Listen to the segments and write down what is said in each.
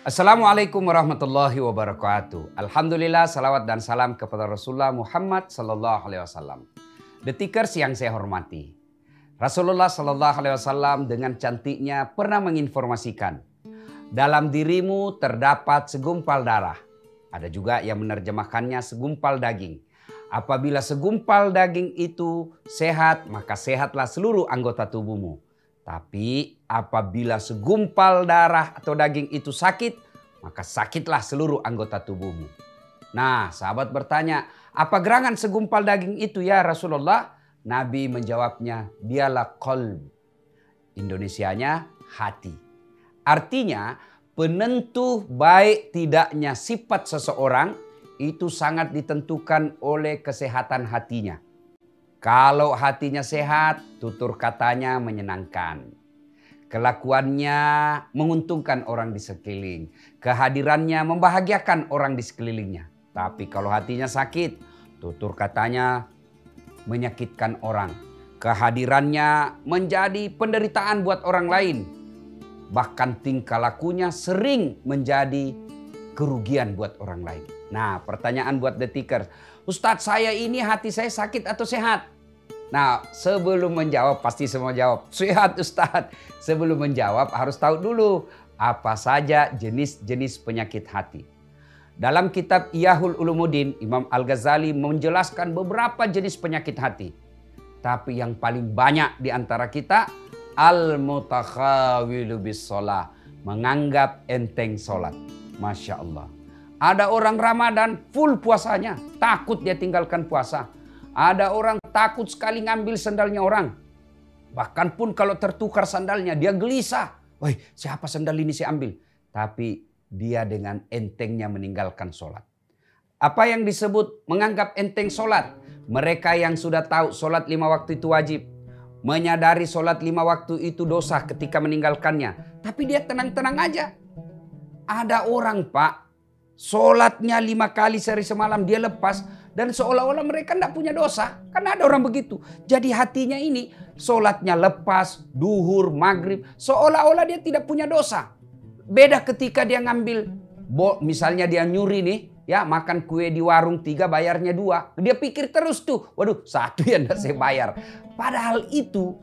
Assalamualaikum warahmatullahi wabarakatuh. Alhamdulillah, salawat dan salam kepada Rasulullah Muhammad sallallahu alaihi wasallam. Detikers yang saya hormati, Rasulullah sallallahu alaihi wasallam dengan cantiknya pernah menginformasikan, dalam dirimu terdapat segumpal darah. Ada juga yang menerjemahkannya segumpal daging. Apabila segumpal daging itu sehat, maka sehatlah seluruh anggota tubuhmu. Tapi apabila segumpal darah atau daging itu sakit, maka sakitlah seluruh anggota tubuhmu. Nah, sahabat bertanya, apa gerangan segumpal daging itu ya Rasulullah? Nabi menjawabnya, dialah qalb. Indonesianya hati. Artinya penentu baik tidaknya sifat seseorang itu sangat ditentukan oleh kesehatan hatinya. Kalau hatinya sehat, tutur katanya menyenangkan. Kelakuannya menguntungkan orang di sekeliling. Kehadirannya membahagiakan orang di sekelilingnya. Tapi kalau hatinya sakit, tutur katanya menyakitkan orang. Kehadirannya menjadi penderitaan buat orang lain. Bahkan tingkah lakunya sering menjadi kerugian buat orang lain. Nah, pertanyaan buat detikers. Ustadz, saya ini hati saya sakit atau sehat? Nah, sebelum menjawab, pasti semua jawab, sehat Ustadz. Sebelum menjawab harus tahu dulu apa saja jenis-jenis penyakit hati. Dalam kitab Ihya'ul Ulumuddin, Imam Al-Ghazali menjelaskan beberapa jenis penyakit hati. Tapi yang paling banyak di antara kita, al-mutakhawilu bis shalah, menganggap enteng sholat. Masya Allah. Ada orang Ramadan full puasanya, takut dia tinggalkan puasa. Ada orang takut sekali ngambil sandalnya orang. Bahkan pun kalau tertukar sandalnya dia gelisah. Woi, siapa sandal ini saya ambil? Tapi dia dengan entengnya meninggalkan sholat. Apa yang disebut menganggap enteng sholat? Mereka yang sudah tahu sholat 5 waktu itu wajib. Menyadari sholat 5 waktu itu dosa ketika meninggalkannya. Tapi dia tenang-tenang aja. Ada orang Pak, sholatnya 5 kali sehari semalam dia lepas. Dan seolah-olah mereka tidak punya dosa. Karena ada orang begitu. Jadi hatinya ini sholatnya lepas, duhur, maghrib. Seolah-olah dia tidak punya dosa. Beda ketika dia ngambil, misalnya dia nyuri nih. Ya, makan kue di warung 3 bayarnya 2. Dia pikir terus tuh. Waduh, 1 yang tidak saya bayar. Padahal itu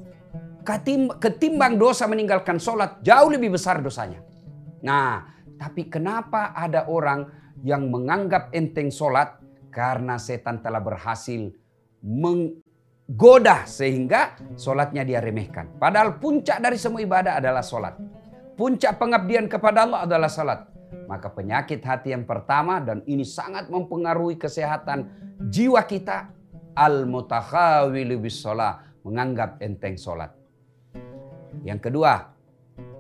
ketimbang dosa meninggalkan sholat jauh lebih besar dosanya. Nah, tapi kenapa ada orang yang menganggap enteng sholat? Karena setan telah berhasil menggoda sehingga sholatnya dia remehkan. Padahal puncak dari semua ibadah adalah sholat. Puncak pengabdian kepada Allah adalah sholat. Maka penyakit hati yang pertama dan ini sangat mempengaruhi kesehatan jiwa kita. Al-mutakhawilu bis shalah, menganggap enteng sholat. Yang kedua,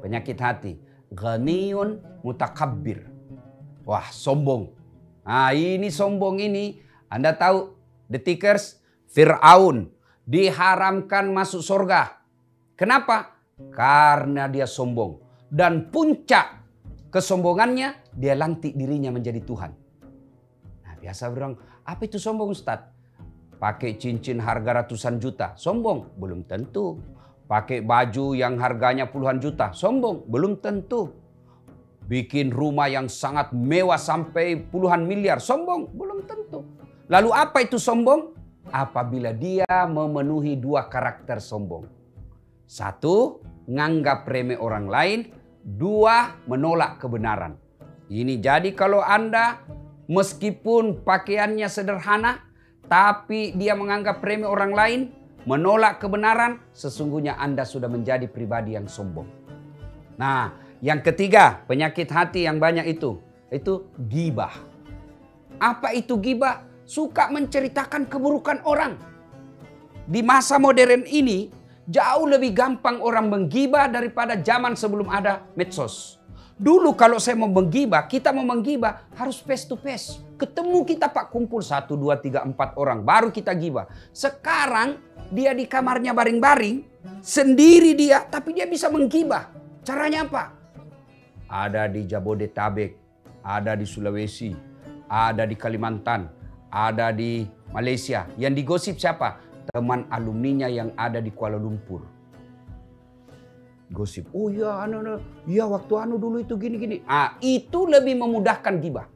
penyakit hati. Ghaniyun mutakabbir. Wah, sombong. Nah, ini sombong ini. Anda tahu, detikers, Fir'aun diharamkan masuk surga. Kenapa? Karena dia sombong. Dan puncak kesombongannya, dia lantik dirinya menjadi Tuhan. Nah, biasa bilang, apa itu sombong Ustadz? Pakai cincin harga ratusan juta, sombong? Belum tentu. Pakai baju yang harganya puluhan juta, sombong? Belum tentu. Bikin rumah yang sangat mewah sampai puluhan miliar, sombong? Belum tentu. Lalu apa itu sombong? Apabila dia memenuhi 2 karakter sombong. 1, nganggap remeh orang lain. 2, menolak kebenaran. Ini jadi kalau Anda meskipun pakaiannya sederhana, tapi dia menganggap remeh orang lain, menolak kebenaran, sesungguhnya Anda sudah menjadi pribadi yang sombong. Nah, yang ketiga, penyakit hati yang banyak itu ghibah. Apa itu ghibah? Suka menceritakan keburukan orang. Di masa modern ini, jauh lebih gampang orang menggibah daripada zaman sebelum ada medsos. Dulu kalau saya mau menggibah, kita mau menggibah harus face to face. Ketemu kita Pak, kumpul 1, 2, 3, 4 orang, baru kita gibah. Sekarang dia di kamarnya baring-baring, sendiri dia, tapi dia bisa menggibah. Caranya apa? Ada di Jabodetabek, ada di Sulawesi, ada di Kalimantan, ada di Malaysia. Yang digosip siapa? Teman alumninya yang ada di Kuala Lumpur. Gosip, oh iya, iya waktu dulu itu gini-gini. Itu lebih memudahkan gibah.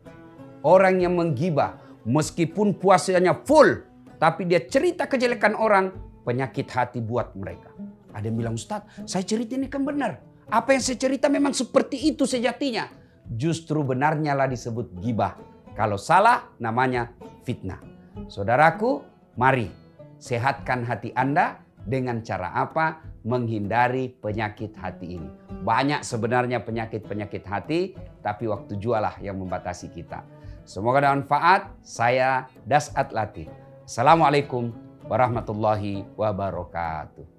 Orang yang menggibah, meskipun puasanya full, tapi dia cerita kejelekan orang, penyakit hati buat mereka. Ada yang bilang, Ustadz, saya cerita ini kan benar. Apa yang saya cerita memang seperti itu sejatinya. Justru benarnya lah disebut gibah. Kalau salah, namanya fitnah. Saudaraku, mari sehatkan hati Anda dengan cara apa? Menghindari penyakit hati ini. Banyak sebenarnya penyakit-penyakit hati, tapi waktu jualah yang membatasi kita. Semoga ada manfaat. Saya Das'at Latif. Assalamualaikum warahmatullahi wabarakatuh.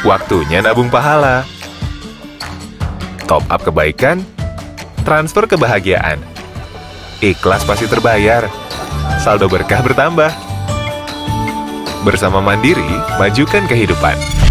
Waktunya nabung pahala. Top up kebaikan, transfer kebahagiaan. Ikhlas pasti terbayar. Saldo berkah bertambah. Bersama Mandiri, majukan kehidupan.